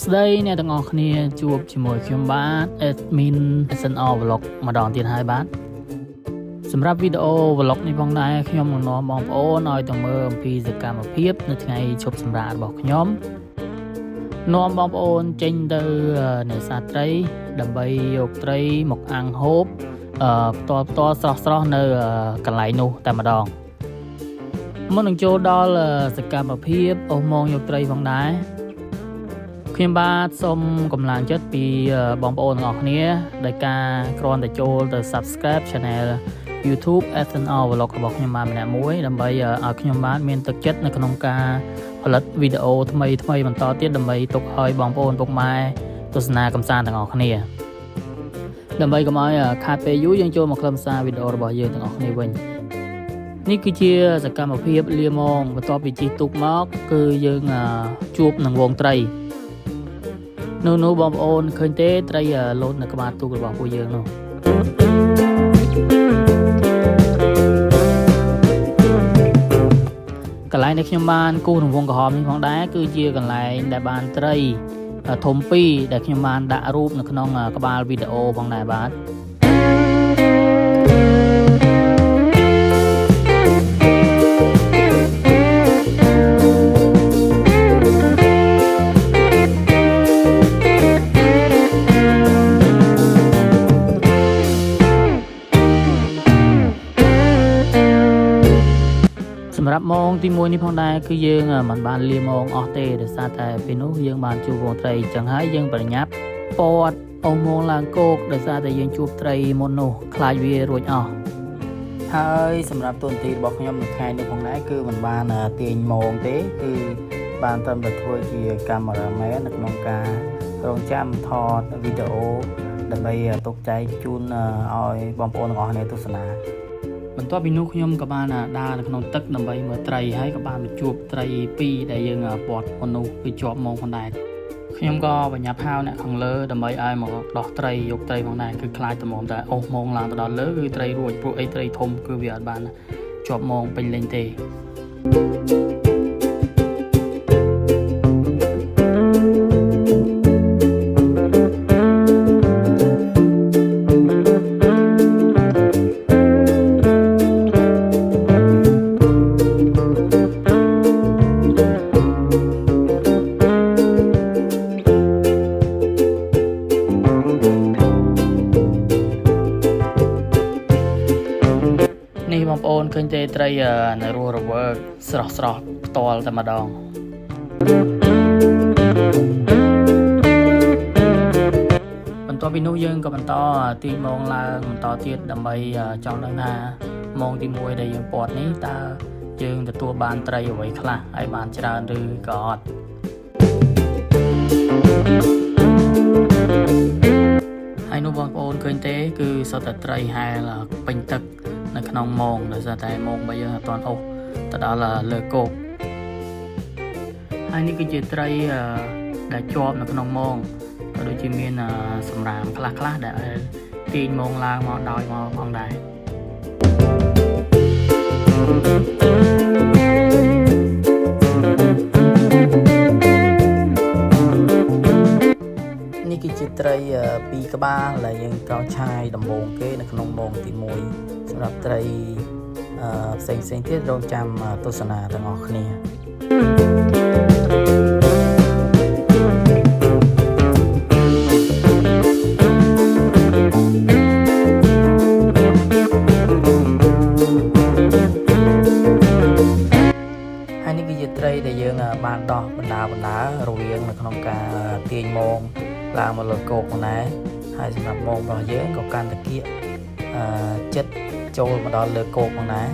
ស្ដីអ្នកទាំងអស់គ្នាជួបជាមួយខ្ញុំបាទ admin SNR Vlog ម្ដងទៀតហើយបាទសម្រាប់វីដេអូ Vlog នេះផងដែរខ្ញុំនឹងនាំបងប្អូនឲ្យទៅមើលអំពីសកម្មភាពនៅថ្ងៃឈប់សម្រាករបស់ខ្ញុំនាំបងប្អូនចេញទៅនេសាទត្រីដើម្បីយកត្រីមកអាំងហូបផ្ទាល់ស្រស់ៗនៅកន្លែងនោះតែម្ដងមុននឹងចូលដល់សកម្មភាពអូសមងយកត្រីផងដែរខ្ញុំបាទសូមកម្លាំងចិត្តពីបងប្អូនទាំងអស់គ្នាដោយការគ្រាន់តែចូលទៅ Subscribe Channel YouTube SNR Vlog របស់ខ្ញុំបាទម្នាក់មួយដើម្បីឲ្យខ្ញុំបាទមានទឹកចិត្តនៅក្នុងការផលិតវីដេអូថ្មីបន្តទៀតដើម្បីទុកឲ្យបងប្អូនពុកម៉ែទស្សនាកម្សាន្តទាំងអស់គ្នាដើម្បីកុំឲ្យខាតពេលយូរយើងចូលមកខ្លឹមសារវីដេអូរបស់យើងទាំងអស់គ្នាវិញនេះគឺជាសកម្មភាពលាមងបន្ទាប់ពីជិះទូកមកគឺយើងជួបនឹងវងត្រីនោះបងប្អូនឃើញទេត្រីលោតនៅក្បាលទូករបស់ពួកយើងនោះកន្លែងដែលខ្ញុំបានគូសរង្វង់ក្រហមនេះផងដែរគឺជាកន្លែងដែលបានត្រីធំពីរដែលខ្ញុំបានដាក់រូបនៅក្នុងក្បាលវីដេអូផងដែរបាទសម្រាប់ម៉ោងទី1នេះផងដែរគឺយើងមិនបានលាម៉ោងអស់ទេដោយសារតែពេលនោះយើងបានជួបវងត្រីអញ្ចឹងហើយយើងប្រញាប់ពតអូសម៉ោងឡើងគោកដោយសារតែយើងជួបត្រីមុននោះខ្លាចវារួចអស់ហើយសម្រាប់តួនាទីរបស់ខ្ញុំនៅថ្ងៃនេះផងដែរគឺមិនបានទាញម៉ោងទេគឺបានត្រឹមតែធ្វើជាកាមេរ៉ាមែននៅក្នុងការរងចាំថតវីដេអូដើម្បីទុកចែកជូនឲ្យបងប្អូនទាំងអស់គ្នាទស្សនាបន្ទាប់ពីនោះខ្ញុំក៏បានដើរនៅក្នុងទឹកដើម្បីមើលត្រីហើយក៏បានជួបត្រីពីរដែលយើងពាត់មុននោះគឺជាប់ម៉ោងផងដែរខ្ញុំក៏បញ្ញាប់ហៅអ្នកខាងលើដើម្បីឲ្យមកដោះត្រីយកត្រីផងដែរគឺខ្លាចតែតែអូសម៉ោងឡើងទៅដល់លើគឺត្រីរួចព្រោះអីត្រីធំគឺវាអត់បានជាប់ម៉ោងពេញលេញទេនេះបងប្អូនឃើញទេត្រីនៅរស់រវើកស្រស់ផ្ទាល់តែម្ដងបន្ទាប់ពីនោះយើងក៏បន្តទាញម៉ោងឡើងបន្តទៀតដើម្បីចង់ដឹងថាម៉ោងទី1ដែលយើងពាត់នេះតើយើងទទួលបានត្រីអ្វីខ្លះហើយបានច្រើនឬក៏អត់ហើយនោះបងប្អូនឃើញទេគឺសុទ្ធតែត្រីហែលពេញទឹកនៅក្នុងម៉ោងដោយសារតែម៉ោងរបស់យើងអត់ទាន់អូសទៅដល់លើគោកហើយនេះគឺជាត្រីដែលជាប់នៅក្នុងម៉ោងក៏ដូចជាមានសម្រាមខ្លះដែលទាញម៉ោងឡើងមកដោយមកផងដែរនេះគឺជាត្រី2ក្បាលដែលយើងកោឆាយដំបូងគេនៅក្នុងម៉ោងទី1សម្រាប់ត្រីផ្សេងទៀតរងចាំទស្សនាទាំងអស់គ្នាហើយនេះគឺជាត្រីដែលយើងបានដោះបណ្ដារវាងនៅក្នុងការទាញម៉ោងឡើងមកលើគោកផងដែរហើយសម្រាប់ម៉ោងរបស់យើងក៏កាន់តែគៀកចិត្តចូលមកដល់លើគោកផងដែរ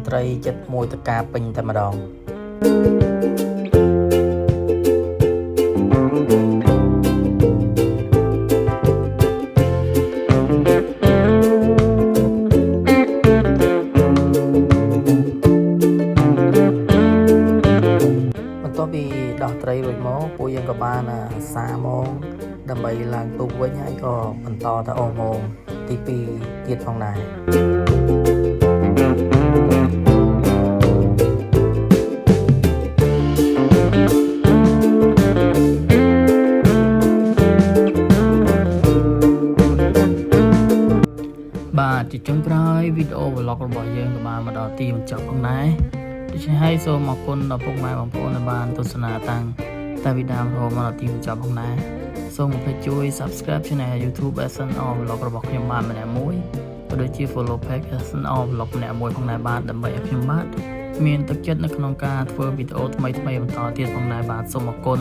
ត្រីចិត្តមួយតកាពេញតែម្ដងពីដោះត្រីរួចមកពួកយើងក៏បានសាម៉ងដើម្បីឡើងទូកវិញហើយក៏បន្តទៅអស់ម៉ងទី2ទៀតផងដែរបាទជាចុងក្រោយវីដេអូ vlog របស់យើងក៏បានមកដល់ទីបញ្ចប់ផងដែរដូច្នេះហើយសូមអរគុណដល់ពុកម៉ែបងប្អូនដែលបានទស្សនាតាំងតែវីដេអូរហូតមកដល់ទីបញ្ចប់ផងដែរសូមកុំភ្លេចជួយ Subscribe Channel YouTube SNR Vlog របស់ខ្ញុំបាទម្នាក់មួយក៏ដូចជា Follow Page SNR Vlog ម្នាក់មួយផងដែរបាទដើម្បីឲ្យខ្ញុំបាទមានទឹកចិត្តនៅក្នុងការធ្វើវីដេអូថ្មីៗបន្តទៀតផងដែរបាទសូមអរគុណ